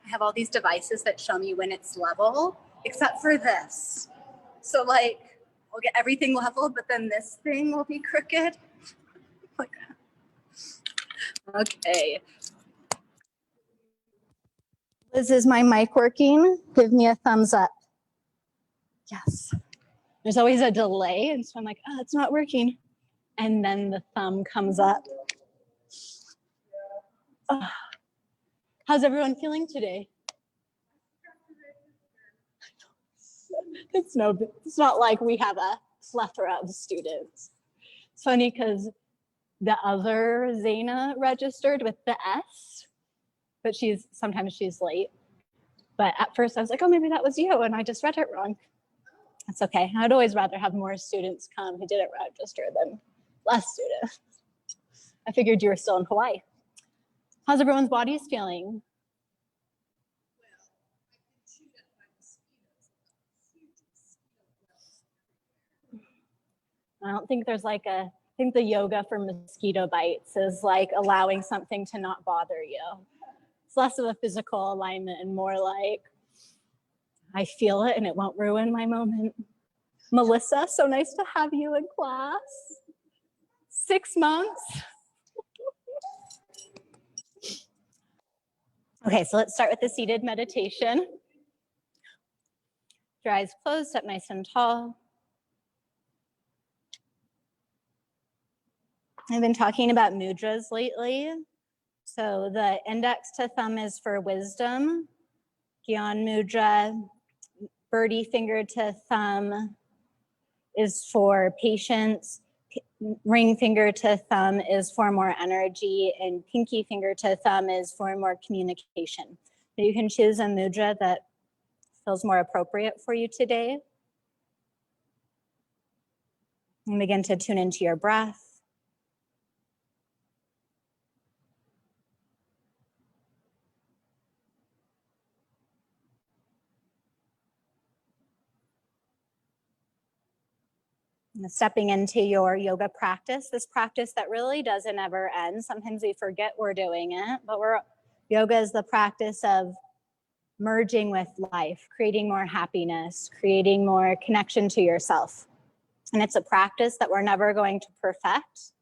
I have all these devices that show me when it's level, except for this. So like, I'll get everything level, but then this thing will be crooked. Okay. Liz, is my mic working? Give me a thumbs up. Yes. There's always a delay, and so I'm like, oh, it's not working. And then the thumb comes up. Oh. How's everyone feeling today? It's not like we have a plethora of students. It's funny because the other Zaina registered with the S, but sometimes she's late. But at first I was like, oh, maybe that was you, and I just read it wrong. That's okay. I'd always rather have more students come who didn't register than less students. I figured you were still in Hawaii. How's everyone's bodies feeling? I don't think there's like I think the yoga for mosquito bites is like allowing something to not bother you. It's less of a physical alignment and more like, I feel it and it won't ruin my moment. Melissa, so nice to have you in class. 6 months. Okay, so let's start with the seated meditation. Your eyes closed, up nice and tall. I've been talking about mudras lately. So the index to thumb is for wisdom. Gyan mudra, birdie finger to thumb is for patience. Ring finger to thumb is for more energy, and pinky finger to thumb is for more communication. So you can choose a mudra that feels more appropriate for you today. And begin to tune into your breath. Stepping into your yoga practice, this practice that really doesn't ever end. Sometimes we forget we're doing it, but yoga is the practice of merging with life, creating more happiness, creating more connection to yourself. And it's a practice that we're never going to perfect.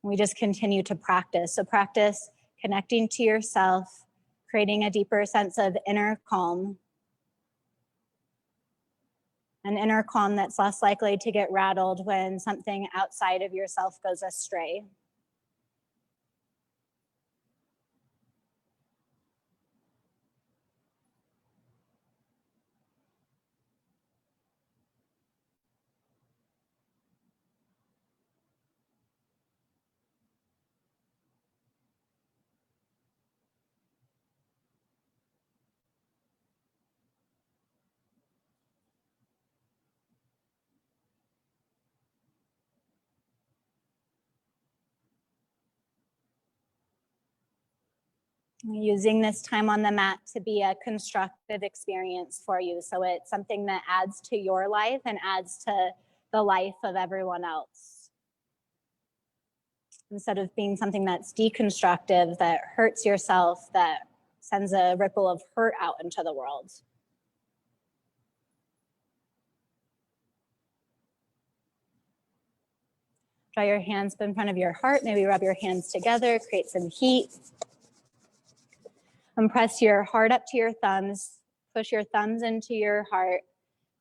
We just continue to practice. So practice connecting to yourself, creating a deeper sense of inner calm. An inner calm that's less likely to get rattled when something outside of yourself goes astray. Using this time on the mat to be a constructive experience for you. So it's something that adds to your life and adds to the life of everyone else. Instead of being something that's deconstructive, that hurts yourself, that sends a ripple of hurt out into the world. Draw your hands in front of your heart. Maybe rub your hands together, create some heat. And press your heart up to your thumbs. Push your thumbs into your heart,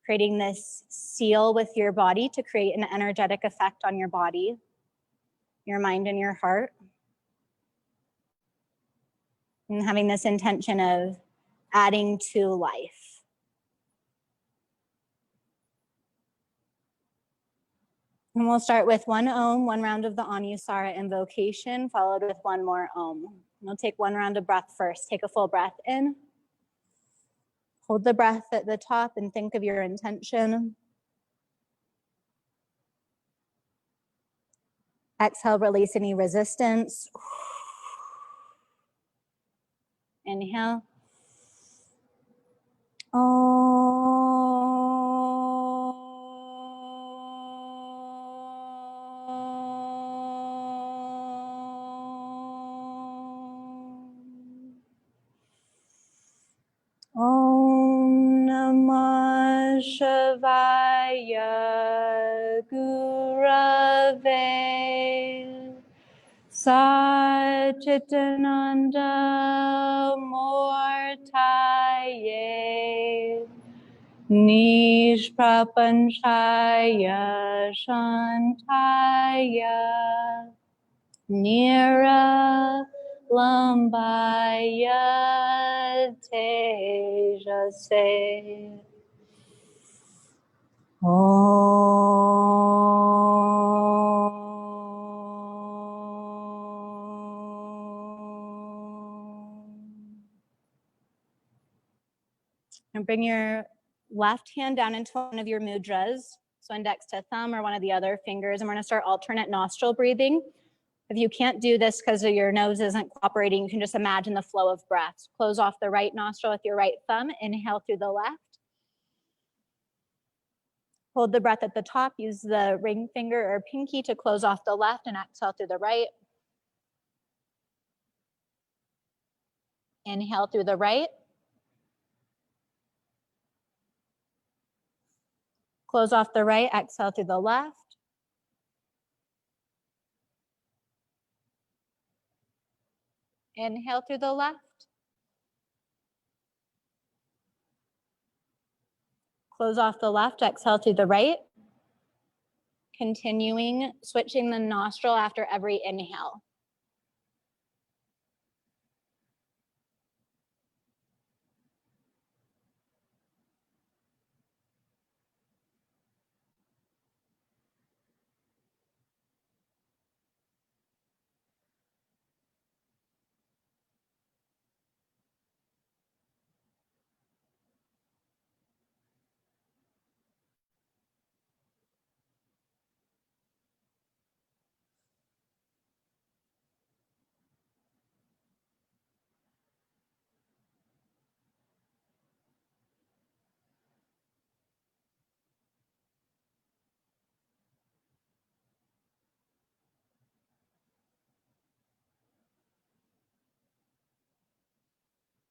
creating this seal with your body to create an energetic effect on your body, your mind, and your heart. And having this intention of adding to life. And we'll start with one Om, one round of the Anusara invocation, followed with one more Om. We'll take one round of breath first. Take a full breath in. Hold the breath at the top and think of your intention. Exhale, release any resistance. Inhale. Om Namah Shivaya Gurave Satchitananda Murtaye Nishprapanchaya Shantaya Nira Lambaya Tejase And bring your left hand down into one of your mudras, so index to thumb or one of the other fingers, and we're gonna start alternate nostril breathing. If you can't do this because your nose isn't cooperating, you can just imagine the flow of breaths. Close off the right nostril with your right thumb, inhale through the left. Hold the breath at the top, use the ring finger or pinky to close off the left and exhale through the right. Inhale through the right. Close off the right, exhale through the left. Inhale through the left. Close off the left, exhale through the right. Continuing, switching the nostril after every inhale.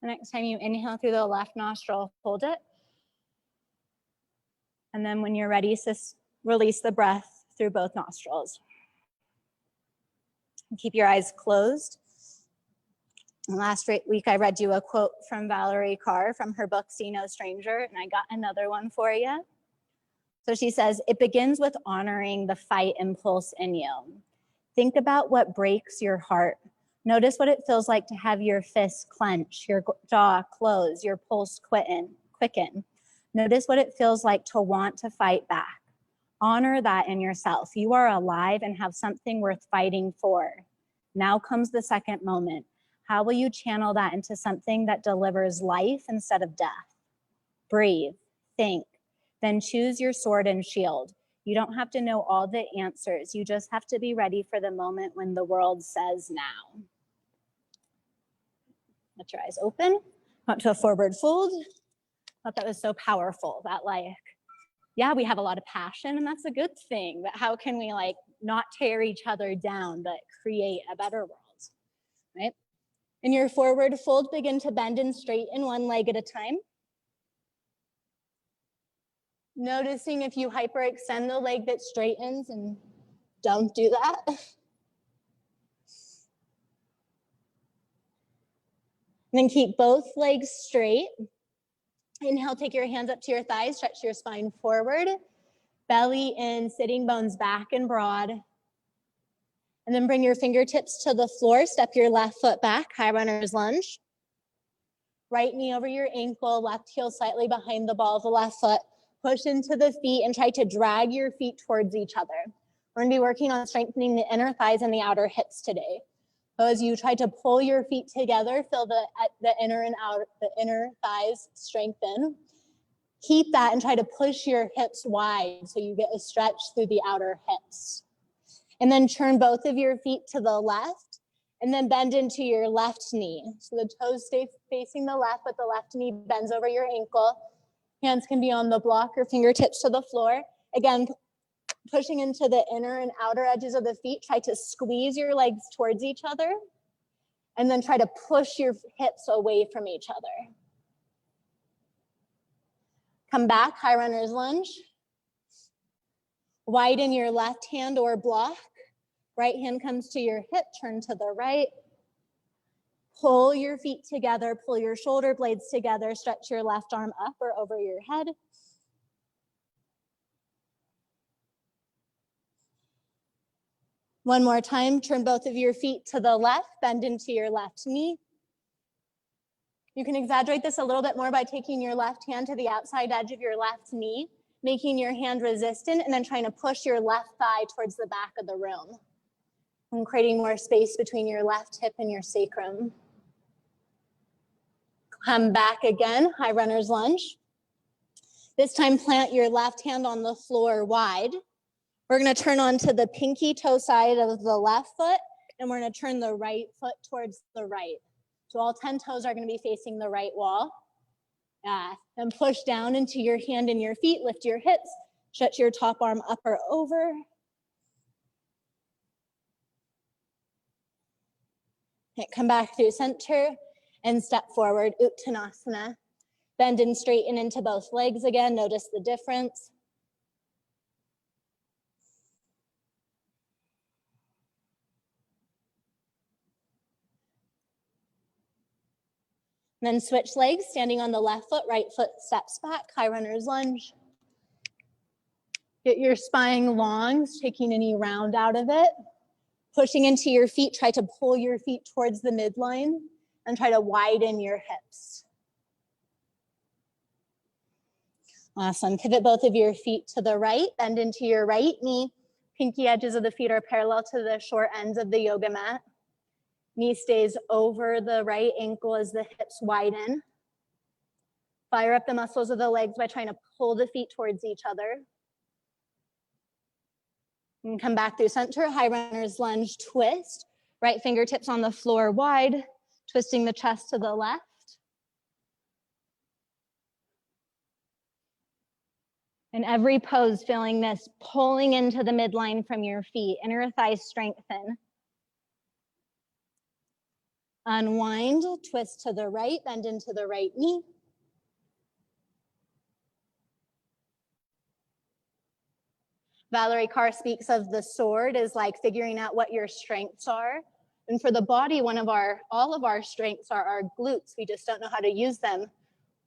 The next time you inhale through the left nostril, hold it. And then when you're ready, release the breath through both nostrils. And keep your eyes closed. And last week, I read you a quote from Valerie Carr from her book, See No Stranger, and I got another one for you. So she says, it begins with honoring the fight impulse in you. Think about what breaks your heart. Notice what it feels like to have your fists clench, your jaw close, your pulse quicken. Notice what it feels like to want to fight back. Honor that in yourself. You are alive and have something worth fighting for. Now comes the second moment. How will you channel that into something that delivers life instead of death? Breathe, think, then choose your sword and shield. You don't have to know all the answers. You just have to be ready for the moment when the world says now. Let your eyes open. Up to a forward fold. I thought that was so powerful. That yeah, we have a lot of passion and that's a good thing, but how can we not tear each other down, but create a better world, right? In your forward fold, begin to bend and straighten one leg at a time. Noticing if you hyperextend the leg that straightens, and don't do that. And then keep both legs straight. Inhale, take your hands up to your thighs, stretch your spine forward. Belly in, sitting bones back and broad. And then bring your fingertips to the floor, step your left foot back, high runner's lunge. Right knee over your ankle, left heel slightly behind the ball of the left foot. Push into the feet and try to drag your feet towards each other. We're gonna be working on strengthening the inner thighs and the outer hips today. So as you try to pull your feet together, feel the inner and outer, the inner thighs strengthen. Keep that and try to push your hips wide so you get a stretch through the outer hips. And then turn both of your feet to the left and then bend into your left knee. So the toes stay facing the left, but the left knee bends over your ankle. Hands can be on the block or fingertips to the floor. Again, pushing into the inner and outer edges of the feet. Try to squeeze your legs towards each other and then try to push your hips away from each other. Come back, high runner's lunge. Widen your left hand or block. Right hand comes to your hip, turn to the right. Pull your feet together, pull your shoulder blades together, stretch your left arm up or over your head. One more time, turn both of your feet to the left, bend into your left knee. You can exaggerate this a little bit more by taking your left hand to the outside edge of your left knee, making your hand resistant, and then trying to push your left thigh towards the back of the room, and creating more space between your left hip and your sacrum. Come back again, high runner's lunge. This time, plant your left hand on the floor wide. We're gonna turn onto the pinky toe side of the left foot, and we're gonna turn the right foot towards the right. So all 10 toes are gonna be facing the right wall. Then push down into your hand and your feet, lift your hips, stretch your top arm up or over. And come back through center and step forward, Uttanasana. Bend and straighten into both legs again, notice the difference. Then switch legs, standing on the left foot, right foot steps back, high runner's lunge. Get your spine long, taking any round out of it. Pushing into your feet, try to pull your feet towards the midline and try to widen your hips. Awesome, pivot both of your feet to the right, bend into your right knee. Pinky edges of the feet are parallel to the short ends of the yoga mat. Knee stays over the right ankle as the hips widen. Fire up the muscles of the legs by trying to pull the feet towards each other. And come back through center, high runner's lunge twist. Right fingertips on the floor wide, twisting the chest to the left. In every pose, feeling this pulling into the midline from your feet, inner thighs strengthen. Unwind, twist to the right, bend into the right knee. Valerie Carr speaks of the sword as like figuring out what your strengths are. And for the body, all of our strengths are our glutes. We just don't know how to use them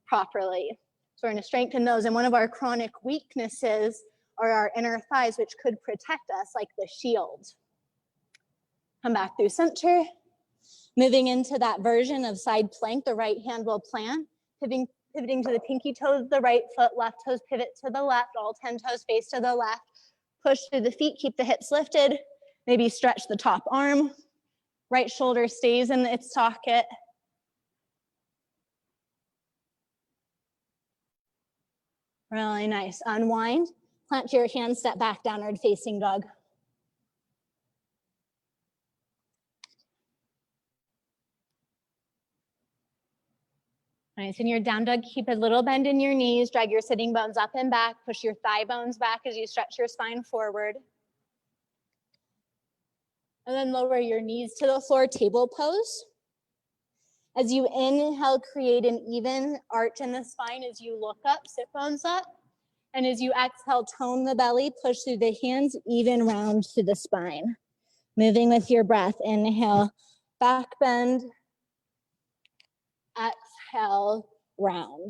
properly. So we're gonna strengthen those. And one of our chronic weaknesses are our inner thighs, which could protect us like the shield. Come back through center. Moving into that version of side plank, the right hand will plant, pivoting to the pinky toes, the right foot, left toes pivot to the left, all 10 toes face to the left. Push through the feet, keep the hips lifted, maybe stretch the top arm. Right shoulder stays in its socket. Really nice. Unwind, plant your hands, step back, downward facing dog. Nice, in your down dog, keep a little bend in your knees, drag your sitting bones up and back, push your thigh bones back as you stretch your spine forward. And then lower your knees to the floor, table pose. As you inhale, create an even arch in the spine as you look up, sit bones up. And as you exhale, tone the belly, push through the hands, even round to the spine. Moving with your breath, inhale, back bend. Exhale, round.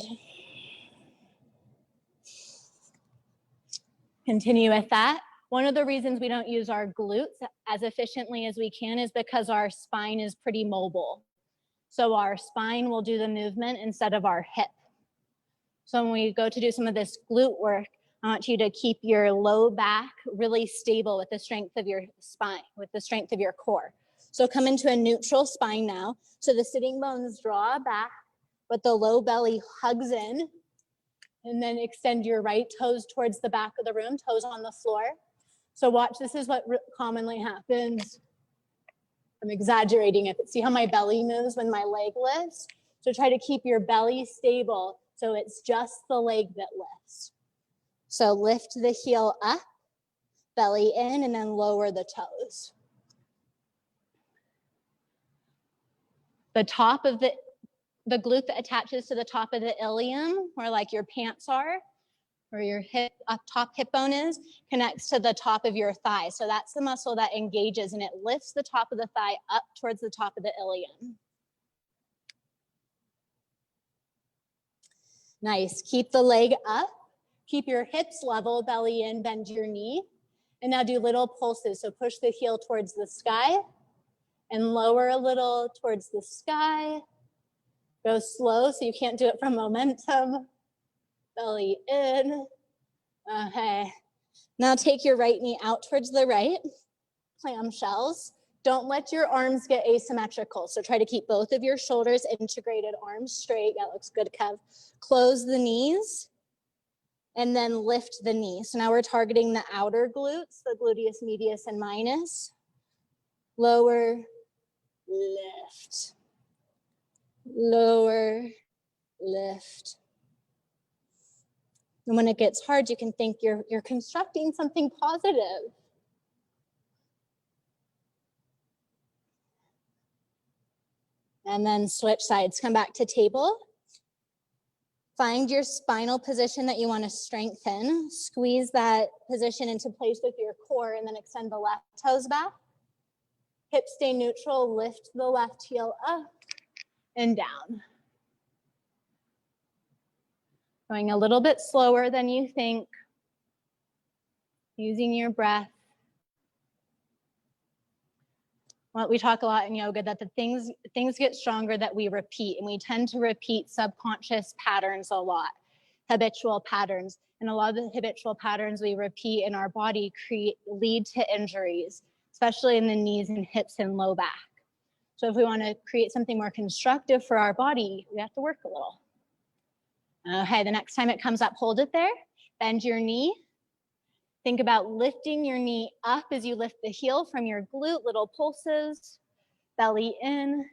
Continue with that. One of the reasons we don't use our glutes as efficiently as we can is because our spine is pretty mobile. So our spine will do the movement instead of our hip. So when we go to do some of this glute work, I want you to keep your low back really stable with the strength of your spine, with the strength of your core. So come into a neutral spine now. So the sitting bones draw back, but the low belly hugs in. And then extend your right toes towards the back of the room, toes on the floor. So watch, this is what commonly happens. I'm exaggerating it, but see how my belly moves when my leg lifts? So try to keep your belly stable so it's just the leg that lifts. So lift the heel up, belly in, and then lower the toes. The top of the glute that attaches to the top of the ilium, where like your pants are, where your hip, top hip bone is, connects to the top of your thigh. So that's the muscle that engages and it lifts the top of the thigh up towards the top of the ilium. Nice, keep the leg up, keep your hips level, belly in, bend your knee. And now do little pulses. So push the heel towards the sky and lower a little towards the sky. Go slow, so you can't do it from momentum. Belly in. Okay. Now take your right knee out towards the right. Clamshells. Don't let your arms get asymmetrical. So try to keep both of your shoulders integrated, arms straight. Yeah, that looks good, Kev. Close the knees and then lift the knee. So now we're targeting the outer glutes, the gluteus medius and minus. Lower, lift. Lower, lift. And when it gets hard, you can think you're constructing something positive. And then switch sides, come back to table. Find your spinal position that you want to strengthen. Squeeze that position into place with your core and then extend the left toes back. Hips stay neutral, lift the left heel up and down. Going a little bit slower than you think. Using your breath. Well, we talk a lot in yoga that the things get stronger that we repeat, and we tend to repeat subconscious patterns a lot, habitual patterns. And a lot of the habitual patterns we repeat in our body lead to injuries, especially in the knees and hips and low back. So if we want to create something more constructive for our body, we have to work a little. Okay, the next time it comes up, hold it there. Bend your knee. Think about lifting your knee up as you lift the heel from your glute, little pulses. Belly in,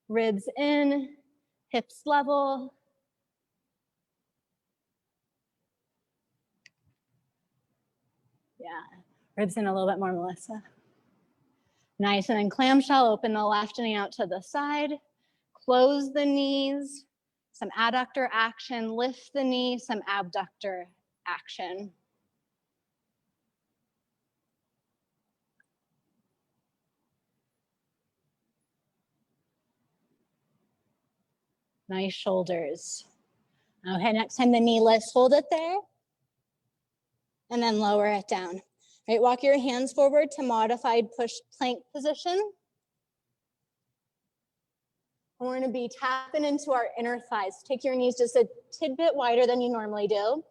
ribs in, hips level. Yeah, ribs in a little bit more, Melissa. Nice, and then clamshell, open the left knee out to the side. Close the knees, some adductor action, lift the knee, some abductor action. Nice shoulders. Okay, next time the knee lifts, hold it there. And then lower it down. Right, walk your hands forward to modified push plank position. We're gonna be tapping into our inner thighs. Take your knees just a tidbit wider than you normally do.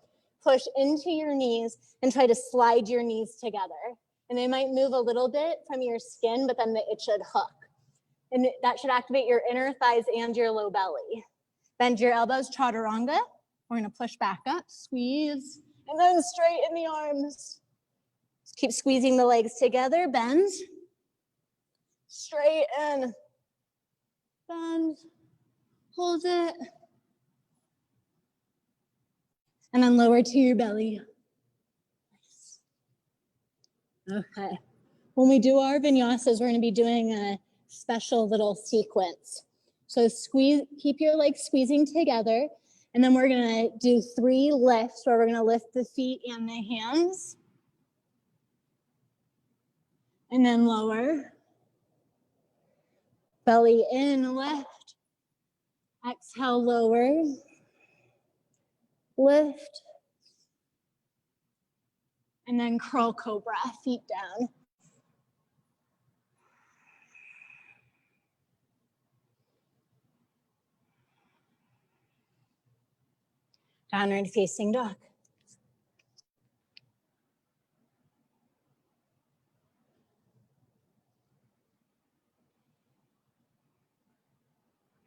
Push into your knees and try to slide your knees together. And they might move a little bit from your skin, but then it should hook. And that should activate your inner thighs and your low belly. Bend your elbows, chaturanga. We're gonna push back up, squeeze, and then straighten the arms. Just keep squeezing the legs together, bend, straighten, bend, hold it, and then lower to your belly. Okay. When we do our vinyasas, we're going to be doing a special little sequence. So keep your legs squeezing together, and then we're going to do 3 lifts where we're going to lift the feet and the hands, and then lower. Belly in, lift. Exhale, lower. Lift. And then curl cobra, feet down. Downward facing dog.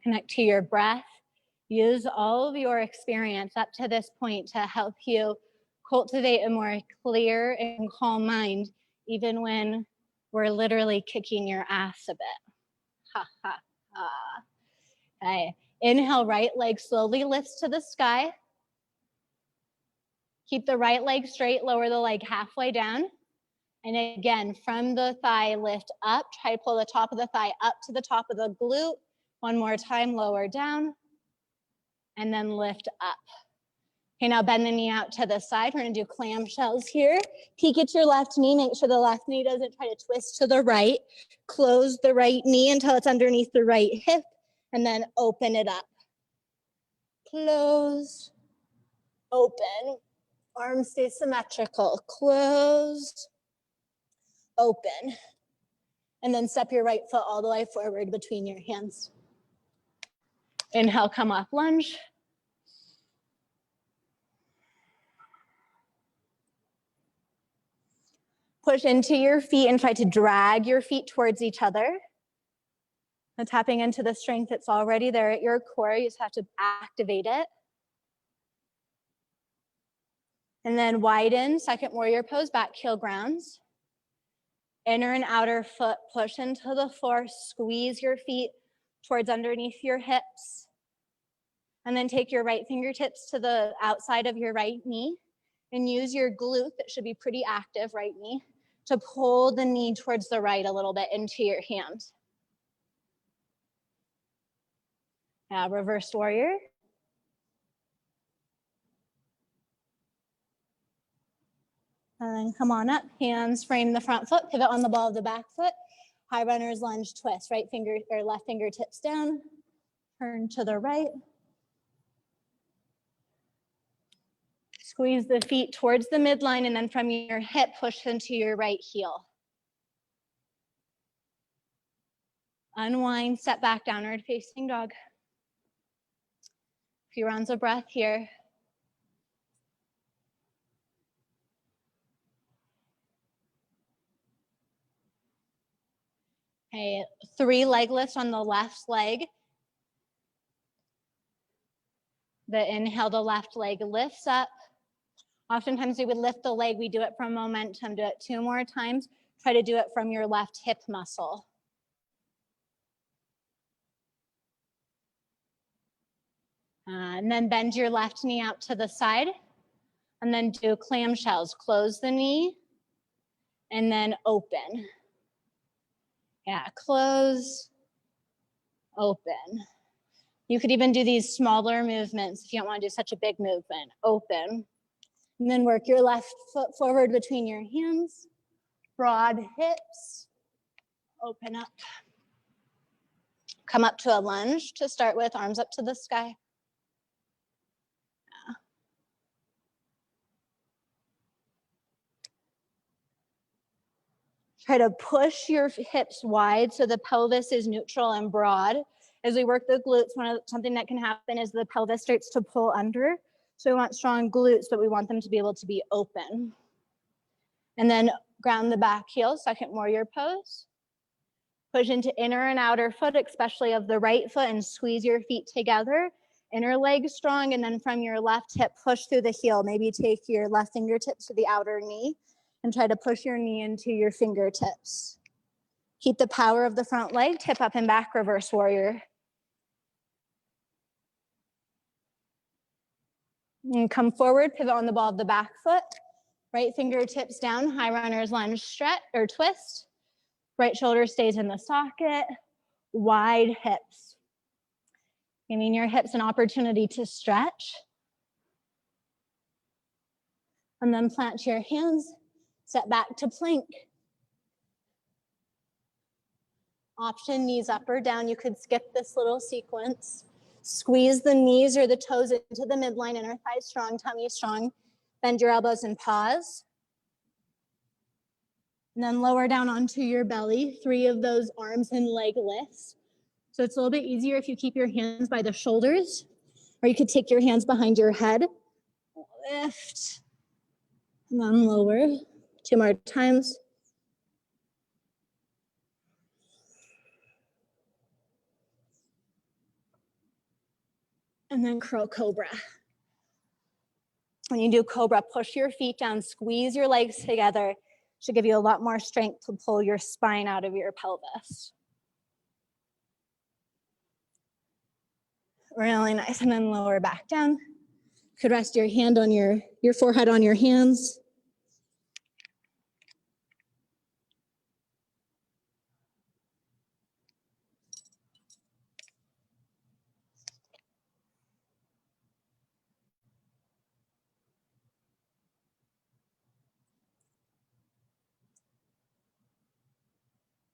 Connect to your breath. Use all of your experience up to this point to help you cultivate a more clear and calm mind, even when we're literally kicking your ass a bit. Ha, ha, ha. Okay, inhale, right leg slowly lifts to the sky. Keep the right leg straight, lower the leg halfway down. And again, from the thigh, lift up. Try to pull the top of the thigh up to the top of the glute. One more time, lower down. And then lift up. Okay, now bend the knee out to the side. We're gonna do clamshells here. Peek at your left knee. Make sure the left knee doesn't try to twist to the right. Close the right knee until it's underneath the right hip. And then open it up. Close. Open. Arms stay symmetrical. Close. Open. And then step your right foot all the way forward between your hands. Inhale, come up, lunge. Push into your feet and try to drag your feet towards each other. And tapping into the strength that's already there at your core, you just have to activate it. And then widen, second warrior pose, back heel grounds. Inner and outer foot push into the floor, squeeze your feet towards underneath your hips. And then take your right fingertips to the outside of your right knee and use your glute, that should be pretty active, right knee, to pull the knee towards the right a little bit into your hand. Now, reverse warrior. And then come on up, hands frame the front foot, pivot on the ball of the back foot. High runner's lunge twist, right finger or left fingertips down, turn to the right. Squeeze the feet towards the midline, and then from your hip, push into your right heel. Unwind, step back, downward facing dog. A few rounds of breath here. Okay, 3 leg lifts on the left leg. The inhale, the left leg lifts up. Oftentimes we would lift the leg, we do it from momentum. Do it 2 more times. Try to do it from your left hip muscle. And then bend your left knee out to the side. And then do clamshells. Close the knee and then open. Yeah, close, open. You could even do these smaller movements if you don't want to do such a big movement. Open. And then work your left foot forward between your hands. Broad hips. Open up. Come up to a lunge to start with, arms up to the sky. Try to push your hips wide so the pelvis is neutral and broad. As we work the glutes, something that can happen is the pelvis starts to pull under. So we want strong glutes, but we want them to be able to be open. And then ground the back heel, second warrior pose. Push into inner and outer foot, especially of the right foot, and squeeze your feet together. Inner leg strong, and then from your left hip, push through the heel. Maybe take your left fingertips to the outer knee and try to push your knee into your fingertips. Keep the power of the front leg, tip up and back, reverse warrior. And come forward, pivot on the ball of the back foot. Right fingertips down, high runner's lunge stretch or twist. Right shoulder stays in the socket, wide hips. Giving your hips an opportunity to stretch. And then plant your hands, set back to plank. Option knees up or down. You could skip this little sequence. Squeeze the knees or the toes into the midline, inner thighs strong, tummy strong. Bend your elbows and pause. And then lower down onto your belly, 3 of those arms and leg lifts. So it's a little bit easier if you keep your hands by the shoulders, or you could take your hands behind your head. Lift, and then lower. 2 more times. And then crow cobra. When you do cobra, push your feet down, squeeze your legs together. Should give you a lot more strength to pull your spine out of your pelvis. Really nice, and then lower back down. You could rest your hand on your forehead on your hands.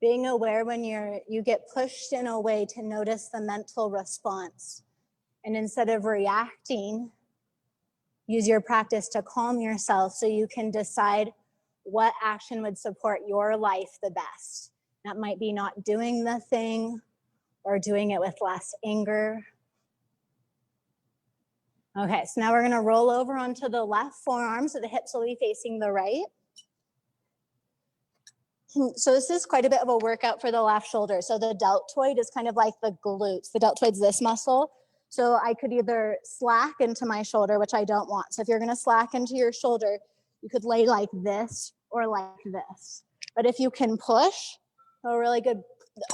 Being aware when you get pushed in a way to notice the mental response. And instead of reacting, use your practice to calm yourself so you can decide what action would support your life the best. That might be not doing the thing or doing it with less anger. Okay, so now we're gonna roll over onto the left forearm so the hips will be facing the right. So this is quite a bit of a workout for the left shoulder. So the deltoid is kind of like the glutes. The deltoid's this muscle. So I could either slack into my shoulder, which I don't want. So if you're gonna slack into your shoulder, you could lay like this or like this. But if you can push, a really good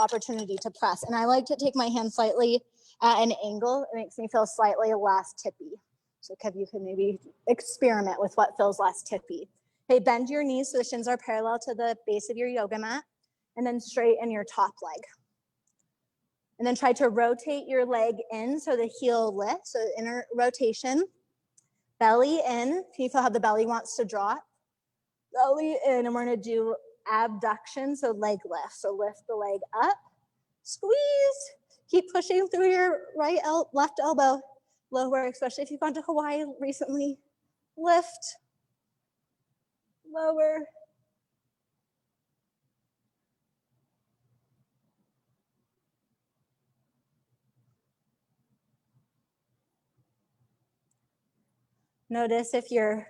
opportunity to press. And I like to take my hand slightly at an angle. It makes me feel slightly less tippy. So you can maybe experiment with what feels less tippy. Okay, bend your knees so the shins are parallel to the base of your yoga mat, and then straighten your top leg. And then try to rotate your leg in so the heel lifts, so inner rotation. Belly in, can you feel how the belly wants to drop? Belly in, and we're gonna do abduction, so leg lift. So lift the leg up, squeeze. Keep pushing through your left elbow, lower, especially if you've gone to Hawaii recently. Lift. Lower. Notice if your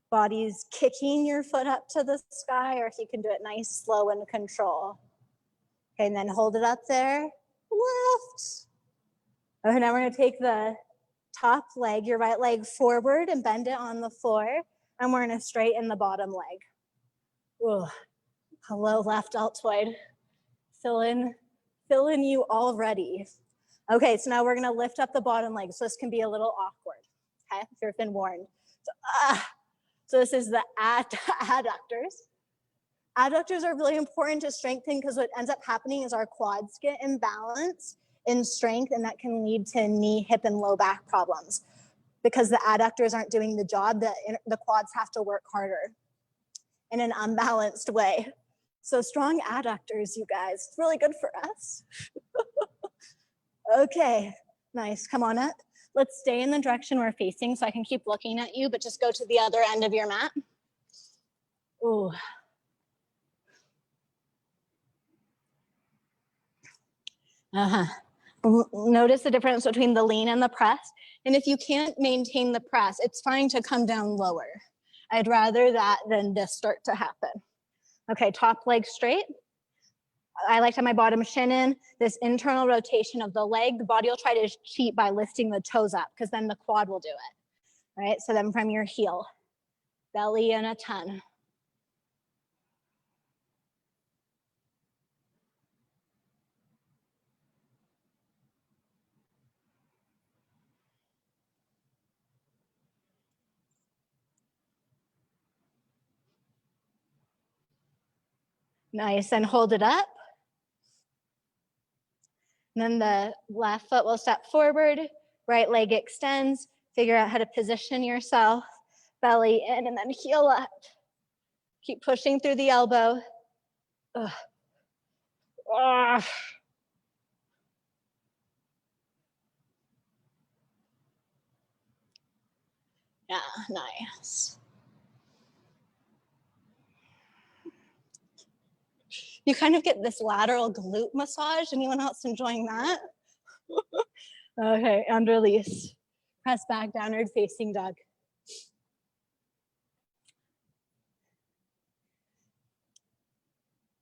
body's kicking your foot up to the sky or if you can do it nice, slow, and control. Okay, and then hold it up there. Lift. Okay, now we're gonna take the top leg, your right leg forward and bend it on the floor. And we're gonna straighten the bottom leg. Ooh. Hello, left deltoid. Fill in you already. Okay, so now we're gonna lift up the bottom leg. So this can be a little awkward, okay, if you've been warned. So this is the adductors. Adductors are really important to strengthen because what ends up happening is our quads get imbalanced in strength, and that can lead to knee, hip, and low back problems. Because the adductors aren't doing the job, the quads have to work harder in an unbalanced way. So strong adductors, you guys. It's really good for us. Okay, nice. Come on up. Let's stay in the direction we're facing so I can keep looking at you, but just go to the other end of your mat. Ooh. Notice the difference between the lean and the press. And if you can't maintain the press, it's fine to come down lower. I'd rather that than this start to happen. Okay, top leg straight. I like to have my bottom shin in. This internal rotation of the leg, the body will try to cheat by lifting the toes up because then the quad will do it, right? So then from your heel, belly in a ton. Nice, and hold it up. And then the left foot will step forward, right leg extends, figure out how to position yourself, belly in, and then heel up. Keep pushing through the elbow. Ugh. Ugh. Yeah, nice. You kind of get this lateral glute massage. Anyone else enjoying that? Okay, and release. Press back, downward facing dog.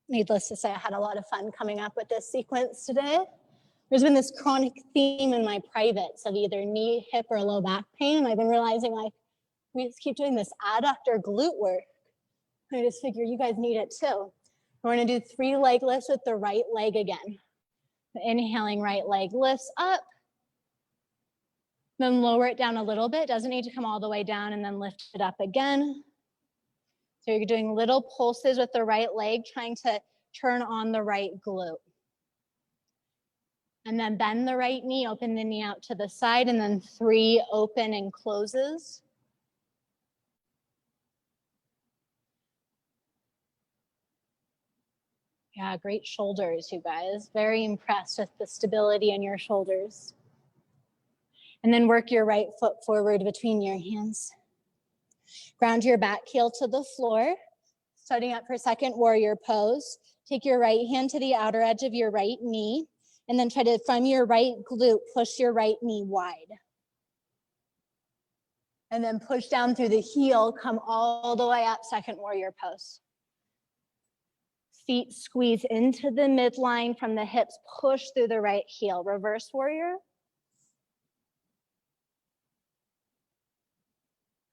Needless to say, I had a lot of fun coming up with this sequence today. There's been this chronic theme in my privates of either knee, hip, or low back pain. I've been realizing, like, We just keep doing this adductor glute work. I just figure you guys need it too. We're gonna do 3 leg lifts with the right leg again. Inhaling, right leg lifts up. Then lower it down a little bit. Doesn't need to come all the way down, and then lift it up again. So you're doing little pulses with the right leg, trying to turn on the right glute. And then bend the right knee, open the knee out to the side, and then 3 open and closes. Yeah, great shoulders, you guys. Very impressed with the stability in your shoulders. And then work your right foot forward between your hands. Ground your back heel to the floor. Starting up for second warrior pose. Take your right hand to the outer edge of your right knee, and then try to, from your right glute, push your right knee wide. And then push down through the heel, come all the way up, second warrior pose. Feet squeeze into the midline from the hips, push through the right heel. Reverse warrior.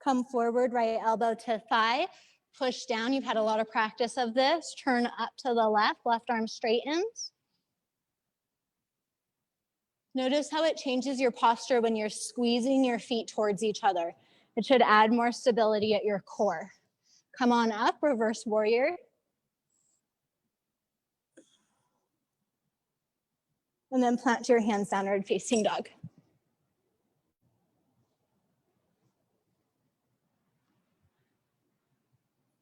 Come forward, right elbow to thigh. Push down. You've had a lot of practice of this. Turn up to the left, left arm straightens. Notice how it changes your posture when you're squeezing your feet towards each other. It should add more stability at your core. Come on up, reverse warrior. And then plant your hands downward facing dog.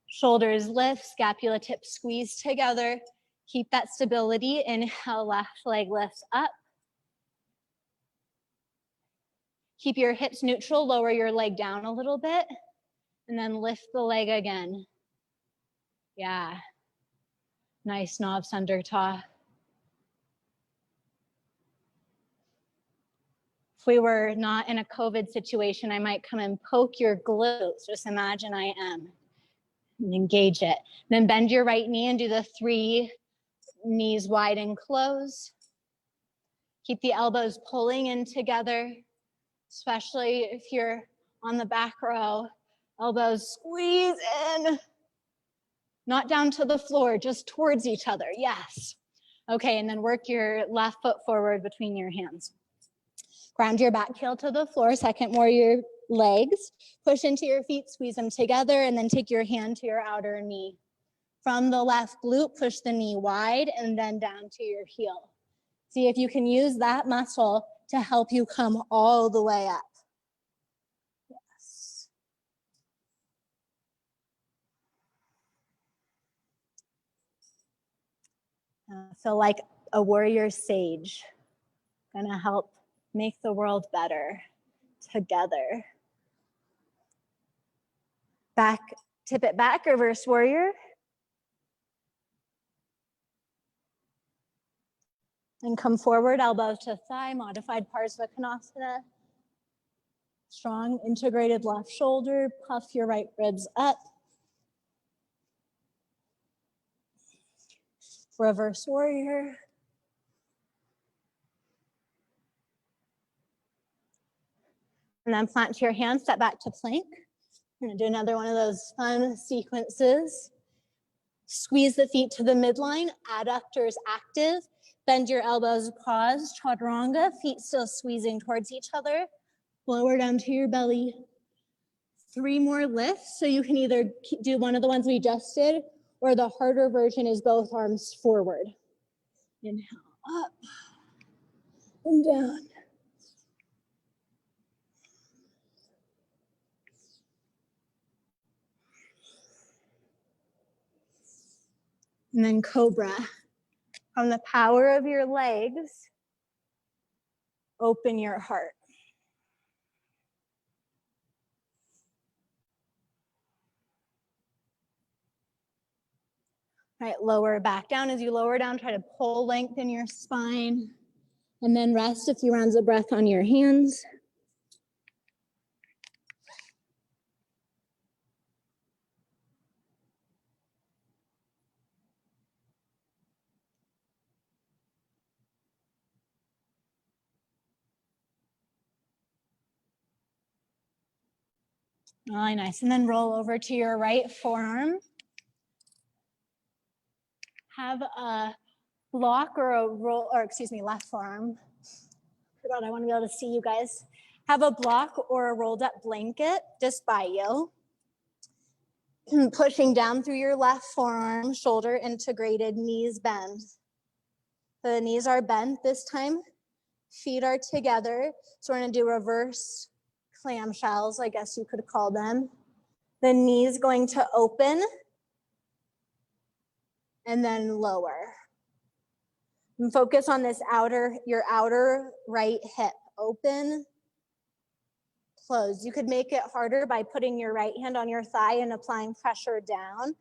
Shoulders lift, scapula tips squeeze together. Keep that stability. Inhale, left leg lifts up. Keep your hips neutral, lower your leg down a little bit, and then lift the leg again. Yeah. Nice Navsandurta. If we were not in a COVID situation, I might come and poke your glutes. Just imagine I am. And engage it. Then bend your right knee and do the 3 knees wide and close. Keep the elbows pulling in together, especially if you're on the back row. Elbows squeeze in. Not down to the floor, just towards each other. Yes. Okay, and then work your left foot forward between your hands. Ground your back heel to the floor, second warrior legs. Push into your feet, squeeze them together, and then take your hand to your outer knee. From the left glute, push the knee wide and then down to your heel. See if you can use that muscle to help you come all the way up. Yes. Feel like a warrior sage. Gonna help make the world better together. Back, tip it back, reverse warrior. And come forward, elbow to thigh, modified Parsvakonasana. Strong integrated left shoulder, puff your right ribs up. Reverse warrior. And then plant your hands, step back to plank. We're gonna do another one of those fun sequences. Squeeze the feet to the midline, adductors active. Bend your elbows, pause, chaturanga, feet still squeezing towards each other. Lower down to your belly. 3 more lifts, so you can either do one of the ones we just did, or the harder version is both arms forward. Inhale, up and down. And then cobra. From the power of your legs, open your heart. All right, lower back down. As you lower down, try to pull length in your spine. And then rest a few rounds of breath on your hands. Really nice. And then roll over to your right forearm. Have a block or a roll, or excuse me, left forearm. Forgot, I want to be able to see you guys. Have a block or a rolled up blanket just by you. Pushing down through your left forearm, shoulder integrated, knees bend. The knees are bent this time. Feet are together. So we're going to do reverse clamshells, I guess you could call them. The knees going to open and then lower. And focus on this your outer right hip. Open, close. You could make it harder by putting your right hand on your thigh and applying pressure down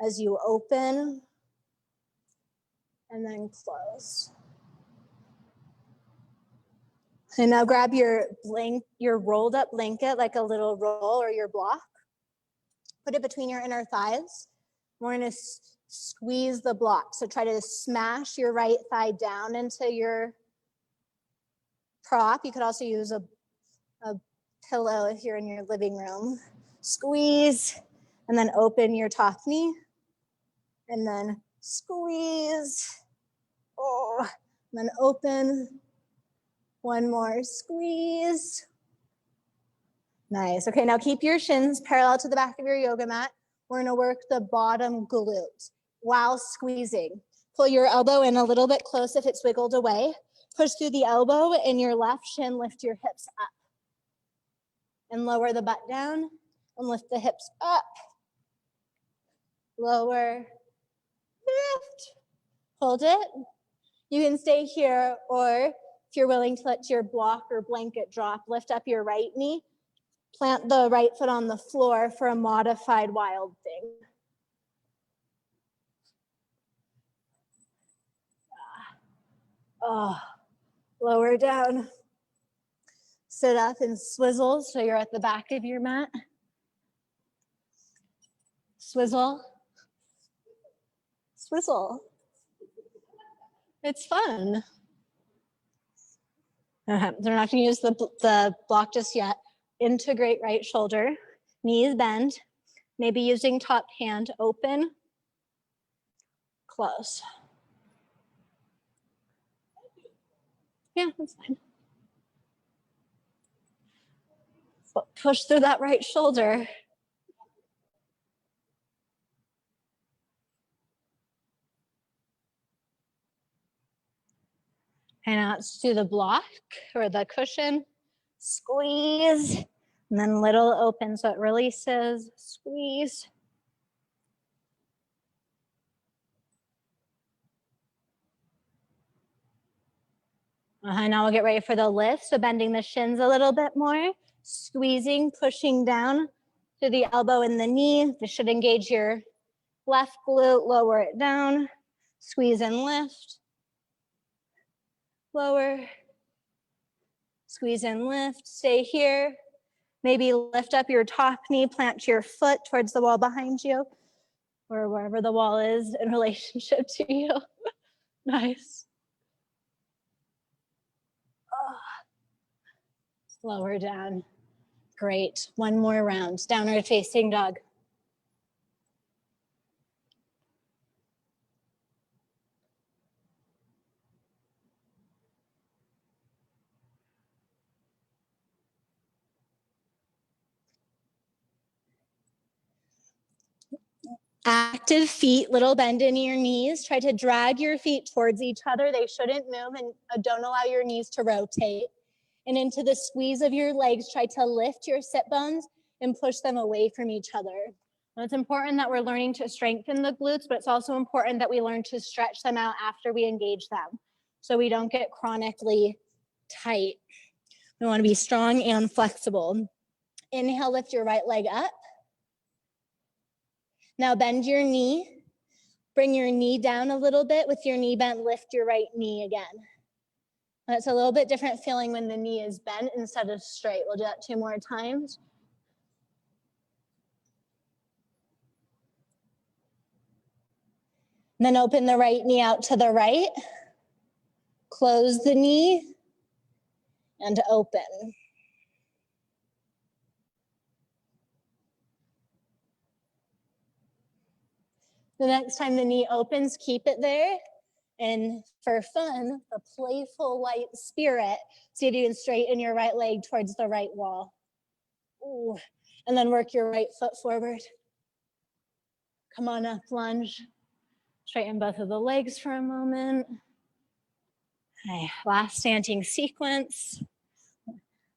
as you open and then close. And now grab your rolled up blanket, like a little roll or your block. Put it between your inner thighs. We're going to squeeze the block. So try to smash your right thigh down into your prop. You could also use a pillow if you're in your living room. Squeeze, and then open your top knee. And then squeeze. Oh, and then open. One more squeeze. Nice. Okay, now keep your shins parallel to the back of your yoga mat. We're gonna work the bottom glute while squeezing. Pull your elbow in a little bit close if it's wiggled away. Push through the elbow and your left shin, lift your hips up. And lower the butt down and lift the hips up. Lower, lift. Hold it. You can stay here, or if you're willing to let your block or blanket drop, lift up your right knee. Plant the right foot on the floor for a modified wild thing. Oh, lower down. Sit up and swizzle so you're at the back of your mat. Swizzle. Swizzle. It's fun. They're not going to use the block just yet. Integrate right shoulder, knees bend, maybe using top hand, open, close. Yeah, that's fine. Push through that right shoulder. And now let's do the block or the cushion. Squeeze, and then little open so it releases. Squeeze. Now we'll get ready for the lift. So bending the shins a little bit more. Squeezing, pushing down to the elbow and the knee. This should engage your left glute. Lower it down. Squeeze and lift. Lower. Squeeze and lift. Stay here. Maybe lift up your top knee. Plant your foot towards the wall behind you, or wherever the wall is in relationship to you. Nice. Lower down. Great. One more round. Downward facing dog. Active feet, little bend in your knees. Try to drag your feet towards each other. They shouldn't move, and don't allow your knees to rotate. And into the squeeze of your legs, try to lift your sit bones and push them away from each other. And it's important that we're learning to strengthen the glutes, but it's also important that we learn to stretch them out after we engage them, so we don't get chronically tight. We want to be strong and flexible. Inhale, lift your right leg up. Now bend your knee. Bring your knee down a little bit. With your knee bent, lift your right knee again. That's a little bit different feeling when the knee is bent instead of straight. We'll do that 2 more times. Then open the right knee out to the right. Close the knee and open. The next time the knee opens, keep it there. And for fun, the playful light spirit, see if you can straighten your right leg towards the right wall. Ooh. And then work your right foot forward. Come on up, lunge. Straighten both of the legs for a moment. Okay, last standing sequence.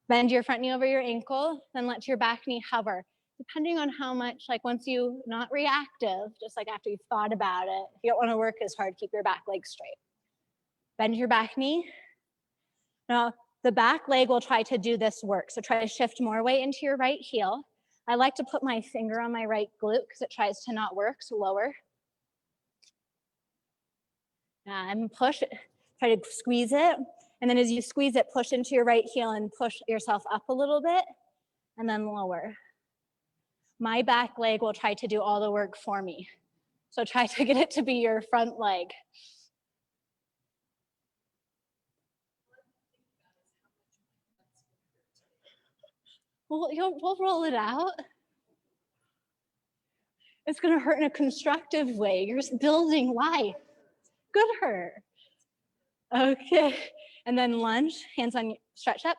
Bend your front knee over your ankle, then let your back knee hover. Depending on how much, like once you, not reactive, just like after you've thought about it, if you don't want to work as hard, keep your back leg straight. Bend your back knee. Now, the back leg will try to do this work. So try to shift more weight into your right heel. I like to put my finger on my right glute because it tries to not work, so lower. And push, try to squeeze it. And then as you squeeze it, push into your right heel and push yourself up a little bit, and then lower. My back leg will try to do all the work for me. So try to get it to be your front leg. We'll roll it out. It's gonna hurt in a constructive way. You're just building life. Good hurt. Okay, and then lunge, hands on, stretch up.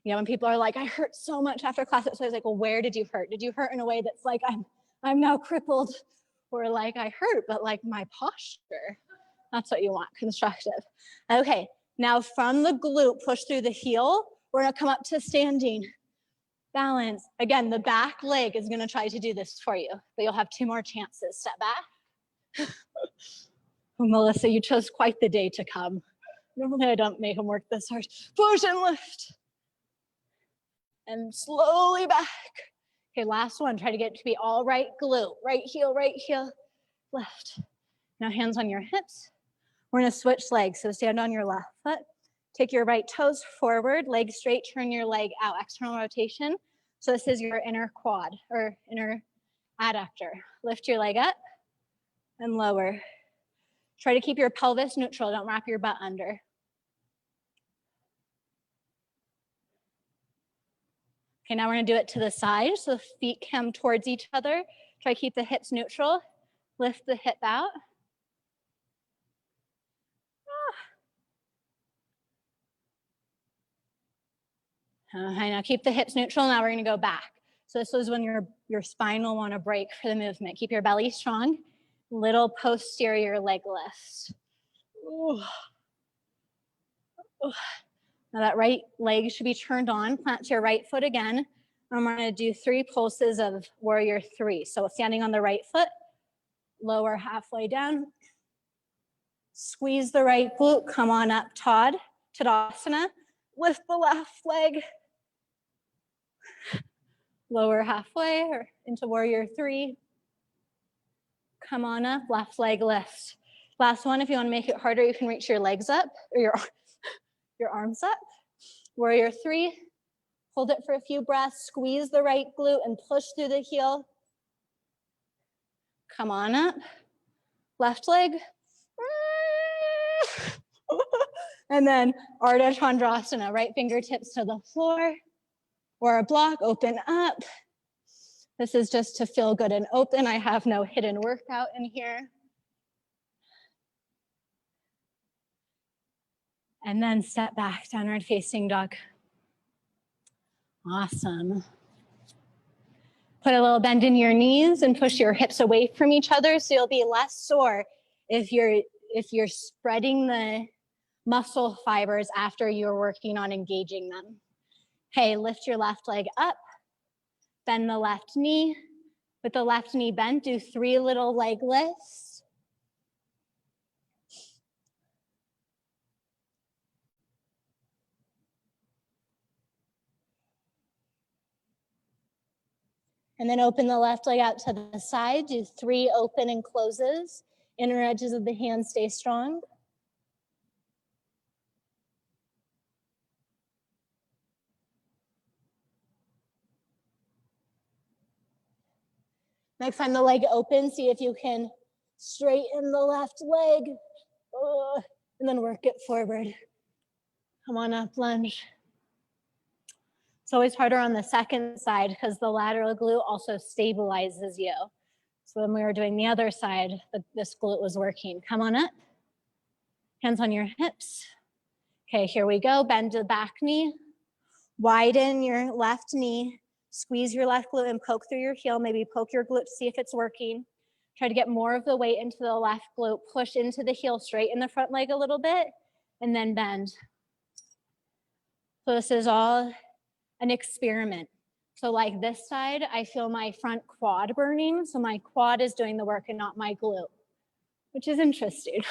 You know, when people are like, I hurt so much after class, so I was like, well, where did you hurt? Did you hurt in a way that's like, I'm now crippled? Or like, I hurt, but like my posture. That's what you want, constructive. Okay, now from the glute, push through the heel. We're gonna come up to standing. Balance. Again, the back leg is gonna try to do this for you, but you'll have 2 more chances. Step back. Well, Melissa, you chose quite the day to come. Normally I don't make them work this hard. Push and lift. And slowly back. Okay, last one. Try to get it to be all right glute. Right heel, left. Now hands on your hips. We're gonna switch legs. So stand on your left foot. Take your right toes forward, leg straight, turn your leg out, external rotation. So this is your inner quad or inner adductor. Lift your leg up and lower. Try to keep your pelvis neutral. Don't wrap your butt under. Okay, now we're gonna do it to the side. So the feet come towards each other. Try to keep the hips neutral. Lift the hip out. Now keep the hips neutral. Now we're gonna go back. So this is when your spine will wanna break for the movement. Keep your belly strong. Little posterior leg lift. Ooh. Ooh. Now that right leg should be turned on. Plant to your right foot again. And we're gonna do 3 pulses of warrior 3. So standing on the right foot, lower halfway down. Squeeze the right glute, come on up, Tadasana. Lift the left leg. Lower halfway or into warrior 3. Come on up, left leg lift. Last one, if you wanna make it harder, you can reach your legs up or your arms up. Warrior 3, hold it for a few breaths, squeeze the right glute and push through the heel. Come on up, left leg. And then Ardha Chandrasana, right fingertips to the floor or a block, open up. This is just to feel good and open. I have no hidden workout in here. And then step back, downward facing dog. Awesome. Put a little bend in your knees and push your hips away from each other so you'll be less sore if you're spreading the muscle fibers after you're working on engaging them. Okay, lift your left leg up, bend the left knee. With the left knee bent, do 3 little leg lifts. And then open the left leg out to the side, do 3 open and closes. Inner edges of the hands stay strong. Next time the leg opens, see if you can straighten the left leg, and then work it forward. Come on up, lunge. It's always harder on the second side because the lateral glute also stabilizes you. So when we were doing the other side, this glute was working. Come on up, hands on your hips. Okay, here we go, bend the back knee, widen your left knee, squeeze your left glute and poke through your heel, maybe poke your glute to see if it's working. Try to get more of the weight into the left glute, push into the heel, straighten the front leg a little bit, and then bend. So this is all an experiment. So like this side, I feel my front quad burning, so my quad is doing the work and not my glute, which is interesting.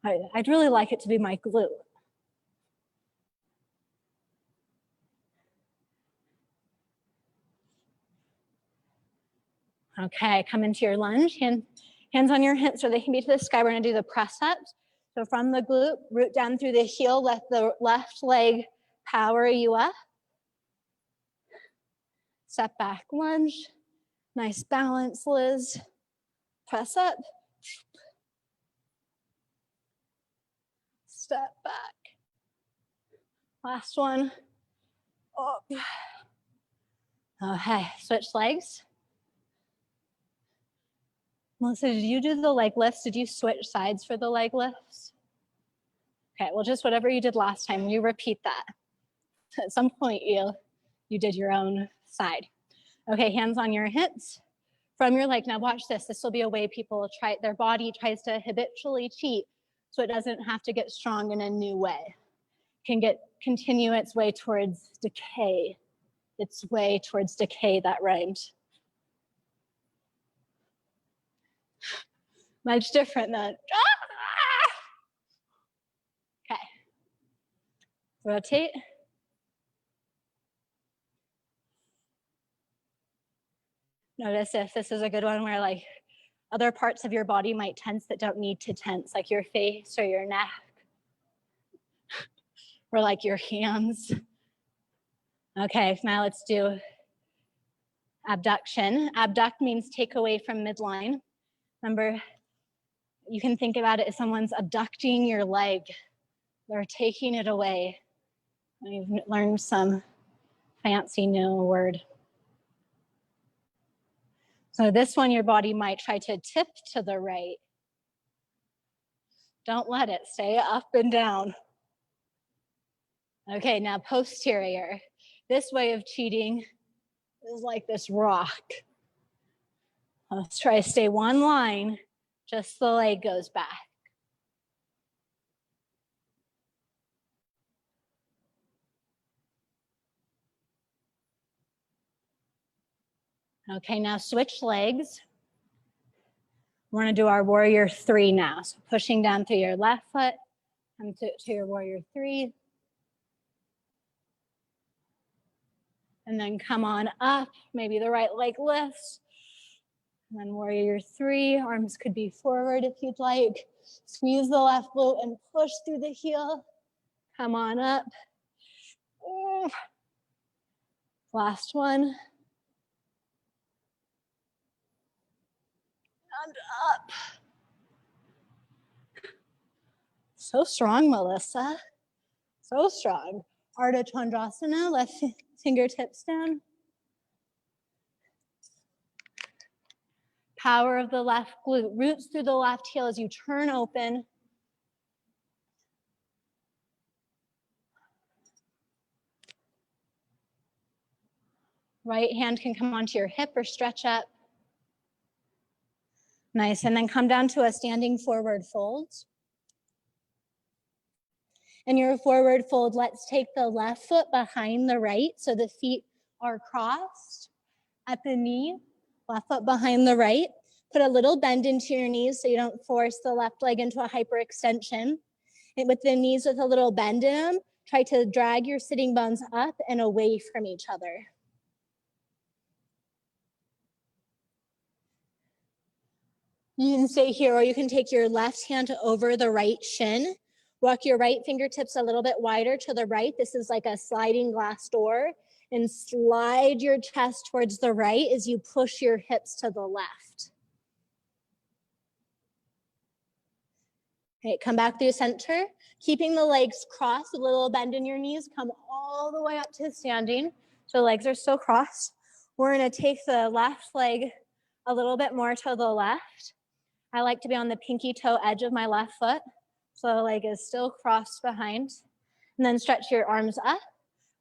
I'd really like it to be my glute. Okay, come into your lunge, hands on your hips so they can be to the sky. We're gonna do the press ups. So from the glute, root down through the heel, let the left leg power you up. Step back, lunge. Nice balance, Liz. Press up. Step back. Last one. Up. Okay, switch legs. Melissa, did you do the leg lifts? Did you switch sides for the leg lifts? Okay, well, just whatever you did last time, you repeat that. At some point, you did your own side. Okay, hands on your hips. From your leg, now watch this. This will be a way people try, their body tries to habitually cheat so it doesn't have to get strong in a new way. Can continue its way towards decay. Its way towards decay, that rhymed. Much different than, okay. Rotate. Notice if this is a good one where like other parts of your body might tense that don't need to tense, like your face or your neck, or like your hands. Okay, now let's do abduction. Abduct means take away from midline. Remember, you can think about it as someone's abducting your leg. They're taking it away. You've learned some fancy new word. So this one, your body might try to tip to the right. Don't let it, stay up and down. Okay, now posterior. This way of cheating is like this rock. Let's try to stay one line, just the leg goes back. Okay, now switch legs. We're gonna do our warrior 3 now. So pushing down through your left foot, come to your warrior 3. And then come on up, maybe the right leg lifts. And then warrior 3, arms could be forward if you'd like. Squeeze the left glute and push through the heel. Come on up. Last one. And up. So strong, Melissa. So strong. Ardha Chandrasana, left fingertips down. Power of the left glute. Roots through the left heel as you turn open. Right hand can come onto your hip or stretch up. Nice, and then come down to a standing forward fold. In your forward fold, let's take the left foot behind the right so the feet are crossed at the knee, left foot behind the right. Put a little bend into your knees so you don't force the left leg into a hyperextension. And with the knees with a little bend in them, try to drag your sitting bones up and away from each other. You can stay here, or you can take your left hand over the right shin. Walk your right fingertips a little bit wider to the right. This is like a sliding glass door. And slide your chest towards the right as you push your hips to the left. Okay, come back through center. Keeping the legs crossed, a little bend in your knees. Come all the way up to standing. So legs are still crossed. We're gonna take the left leg a little bit more to the left. I like to be on the pinky toe edge of my left foot. So the leg is still crossed behind. And then stretch your arms up.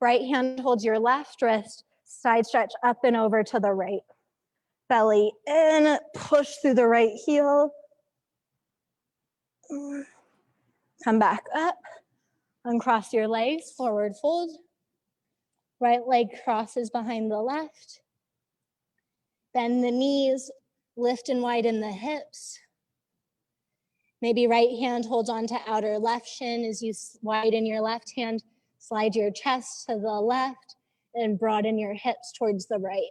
Right hand holds your left wrist, side stretch up and over to the right. Belly in, push through the right heel. Come back up, uncross your legs, forward fold. Right leg crosses behind the left. Bend the knees, lift and widen the hips. Maybe right hand holds on to outer left shin as you widen your left hand, slide your chest to the left, and broaden your hips towards the right.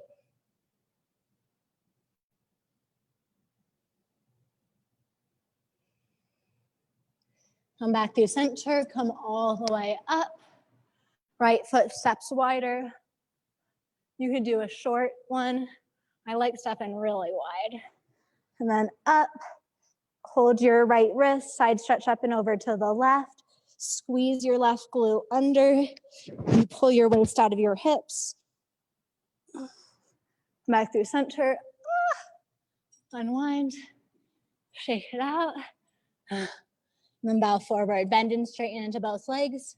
Come back through center, come all the way up. Right foot steps wider. You could do a short one. I like stepping really wide. And then up, hold your right wrist, side stretch up and over to the left. Squeeze your left glute under and pull your waist out of your hips. Back through center. Unwind, shake it out. And then bow forward, bend and straighten into both legs.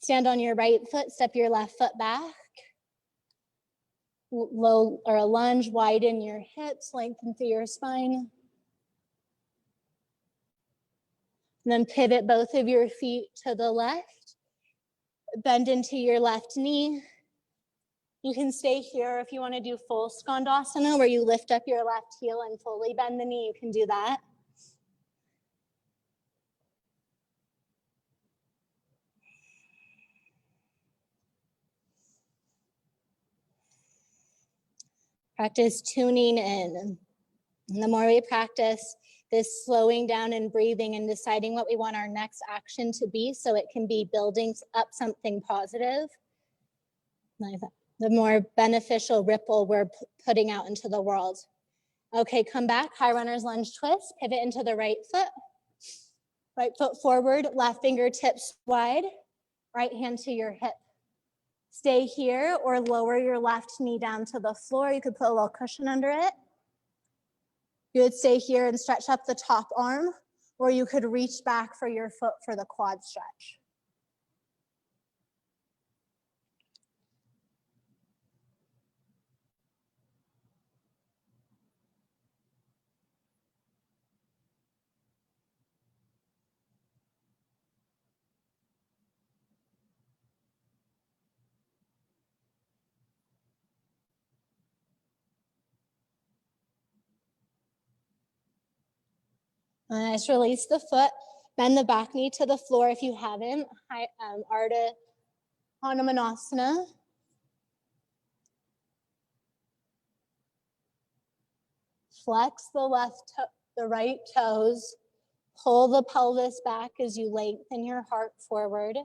Stand on your right foot, step your left foot back. Low or a lunge, widen your hips, lengthen through your spine. And then pivot both of your feet to the left. Bend into your left knee. You can stay here if you want to do full skandasana, where you lift up your left heel and fully bend the knee. You can do that. Practice tuning in. And the more we practice this slowing down and breathing and deciding what we want our next action to be so it can be building up something positive, the more beneficial ripple we're putting out into the world. Okay, come back, high runner's lunge twist, pivot into the right foot. Right foot forward, left fingertips wide, right hand to your hip. Stay here or lower your left knee down to the floor. You could put a little cushion under it. You would stay here and stretch up the top arm, or you could reach back for your foot for the quad stretch. Nice, release the foot, bend the back knee to the floor if you haven't. Ardha Hanumanasana. Flex the right toes. Pull the pelvis back as you lengthen your heart forward.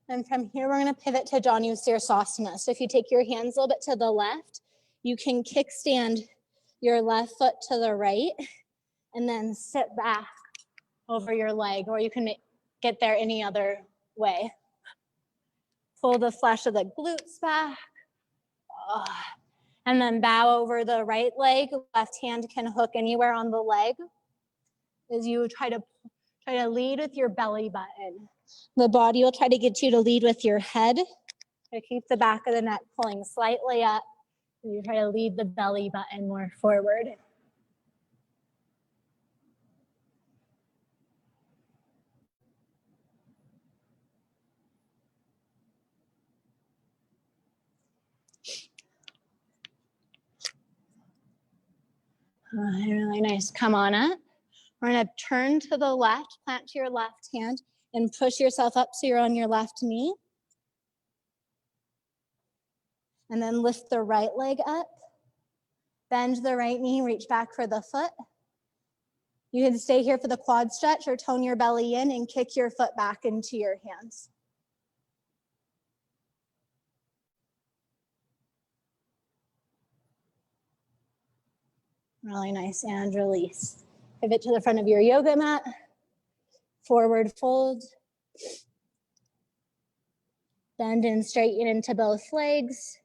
And from here, we're going to pivot to Janu Sirsasana. So if you take your hands a little bit to the left, you can kickstand your left foot to the right and then sit back over your leg, or you can get there any other way. Pull the flesh of the glutes back. And then bow over the right leg. Left hand can hook anywhere on the leg as you try to lead with your belly button. The body will try to get you to lead with your head. So keep the back of the neck pulling slightly up. And you try to lead the belly button more forward. Really nice. Come on up. We're going to turn to the left, plant to your left hand, and push yourself up so you're on your left knee. And then lift the right leg up. Bend the right knee, reach back for the foot. You can stay here for the quad stretch or tone your belly in and kick your foot back into your hands. Really nice, and release. Pivot to the front of your yoga mat. Forward fold. Bend and straighten into both legs.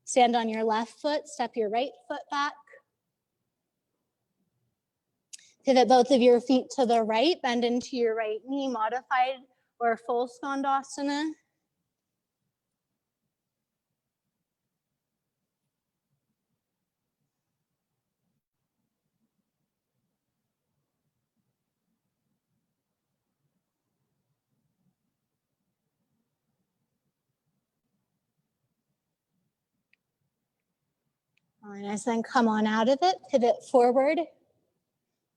Stand on your left foot, step your right foot back. Pivot both of your feet to the right, bend into your right knee, modified or full skandasana. Really nice, then come on out of it, pivot forward.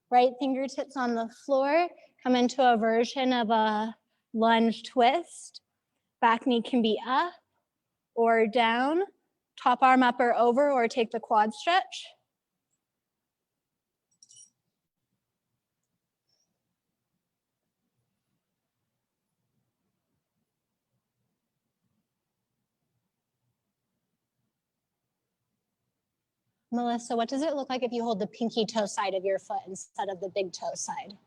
Right fingertips on the floor, come into a version of a lunge twist. Back knee can be up or down, top arm up or over, or take the quad stretch. Melissa, what does it look like if you hold the pinky toe side of your foot instead of the big toe side?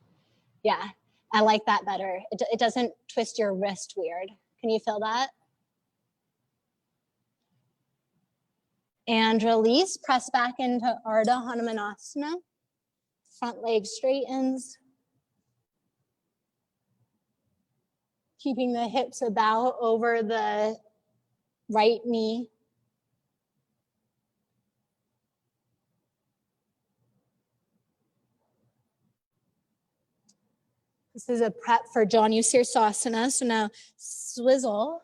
Yeah, I like that better. It doesn't twist your wrist weird. Can you feel that? And release, press back into Ardha Hanumanasana. Front leg straightens. Keeping the hips about over the right knee. This is a prep for Janu Sirsasana. So now swizzle.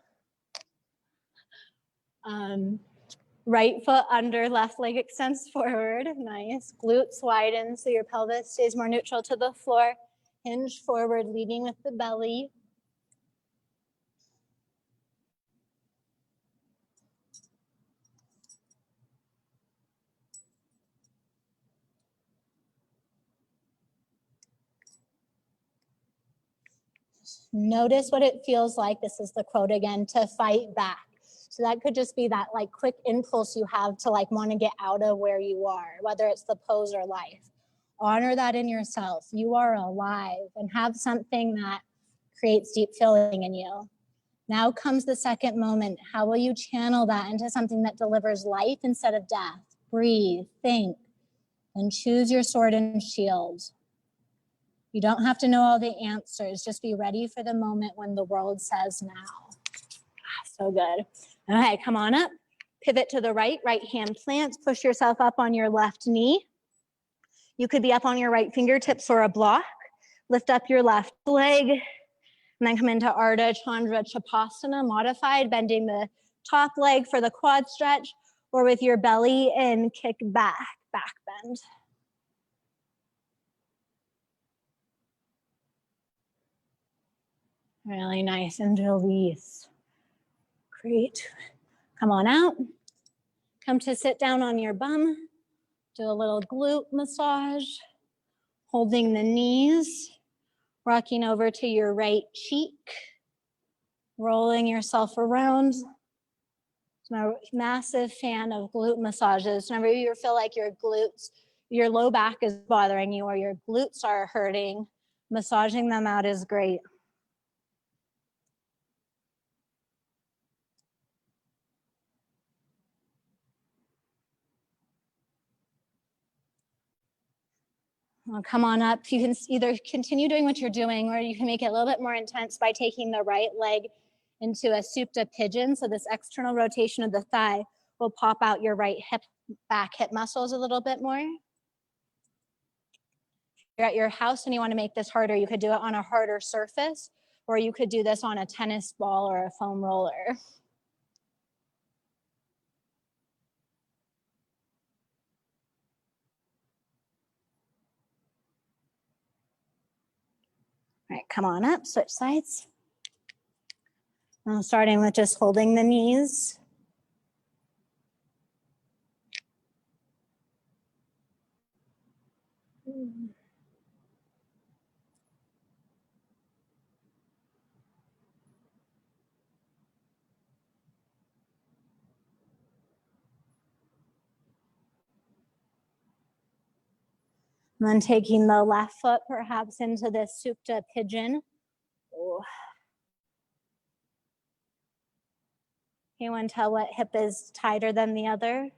Right foot under, left leg extends forward. Nice. Glutes widen so your pelvis stays more neutral to the floor. Hinge forward, leading with the belly. Notice what it feels like. This is the quote again, to fight back. So that could just be that like quick impulse you have to like want to get out of where you are, whether it's the pose or life. Honor that in yourself. You are alive and have something that creates deep feeling in you. Now comes the second moment. How will you channel that into something that delivers life instead of death? Breathe, think, and choose your sword and shield. You don't have to know all the answers. Just be ready for the moment when the world says now. So good. Okay, come on up. Pivot to the right, right hand plants. Push yourself up on your left knee. You could be up on your right fingertips or a block. Lift up your left leg. And then come into Ardha Chandra Chapasana, modified, bending the top leg for the quad stretch, or with your belly in, kick back bend. Really nice, and release. Great. Come on out. Come to sit down on your bum. Do a little glute massage, holding the knees, rocking over to your right cheek, rolling yourself around. I'm a massive fan of glute massages. Whenever you feel like your glutes, your low back is bothering you or your glutes are hurting, massaging them out is great. Well, come on up. You can either continue doing what you're doing or you can make it a little bit more intense by taking the right leg into a supta pigeon. So this external rotation of the thigh will pop out your right hip, back hip muscles a little bit more. If you're at your house and you want to make this harder, you could do it on a harder surface, or you could do this on a tennis ball or a foam roller. All right, come on up, switch sides. Now starting with just holding the knees. And then taking the left foot perhaps into the Supta pigeon. Ooh. Anyone tell what hip is tighter than the other?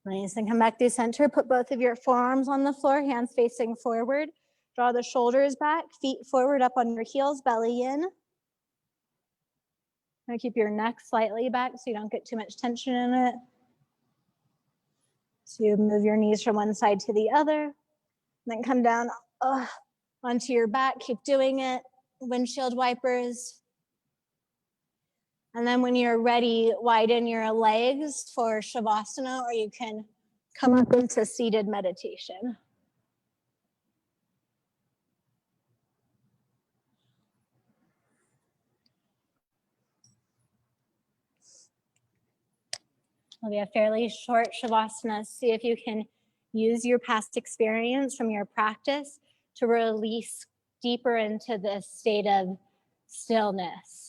Nice, and come back to center. Put both of your forearms on the floor, hands facing forward. Draw the shoulders back, feet forward up on your heels, belly in. Keep your neck slightly back so you don't get too much tension in it. So you move your knees from one side to the other. Then come down onto your back. Keep doing it. Windshield wipers. And then when you're ready, widen your legs for Shavasana, or you can come up into seated meditation. It'll be a fairly short Shavasana. See if you can use your past experience from your practice to release deeper into this state of stillness.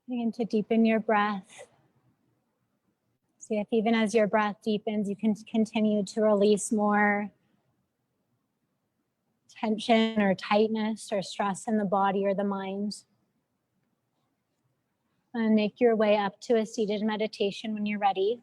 Begin to deepen your breath. See if even as your breath deepens, you can continue to release more tension or tightness or stress in the body or the mind. And make your way up to a seated meditation when you're ready.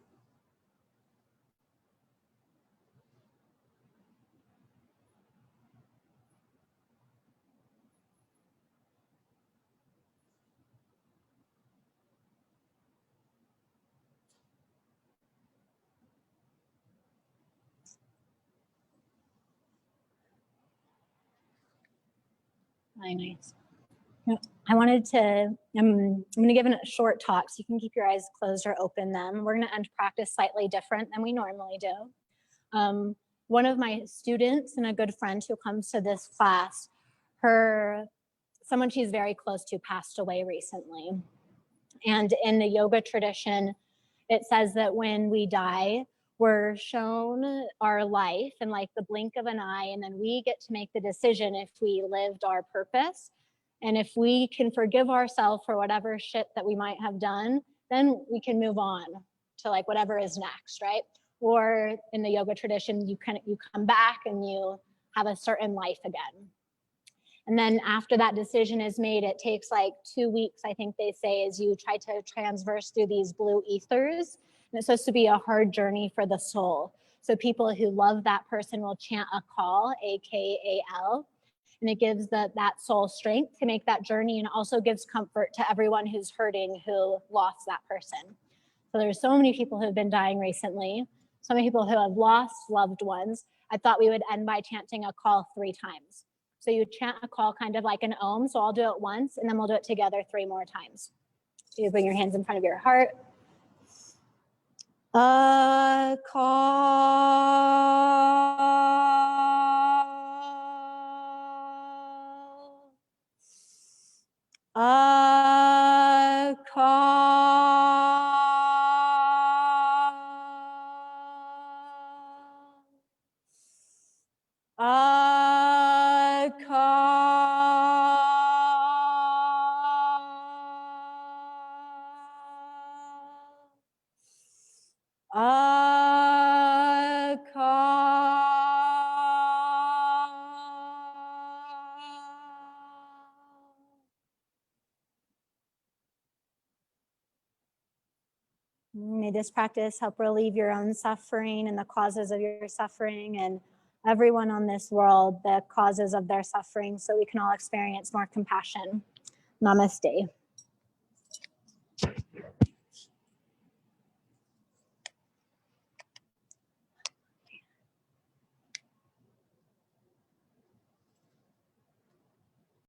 Really nice. I wanted to, I'm going to give a short talk so you can keep your eyes closed or open them. We're going to end practice slightly different than we normally do. One of my students and a good friend who comes to this class, her someone she's very close to passed away recently. And in the yoga tradition, it says that when we die, we're shown our life in like the blink of an eye, and then we get to make the decision if we lived our purpose. And if we can forgive ourselves for whatever shit that we might have done, then we can move on to like whatever is next, right? Or in the yoga tradition, you come back and you have a certain life again. And then after that decision is made, it takes like 2 weeks, I think they say, as you try to transverse through these blue ethers. And it's supposed to be a hard journey for the soul. So people who love that person will chant a call, A-K-A-L, and it gives that soul strength to make that journey, and also gives comfort to everyone who's hurting, who lost that person. So there's so many people who have been dying recently, so many people who have lost loved ones. I thought we would end by chanting a call 3 times. So you chant a call kind of like an Om. So I'll do it once, and then we'll do it together 3 more times. So you bring your hands in front of your heart. A call. A call. A call. A call. May this practice help relieve your own suffering and the causes of your suffering, and everyone on this world, the causes of their suffering, so we can all experience more compassion. Namaste.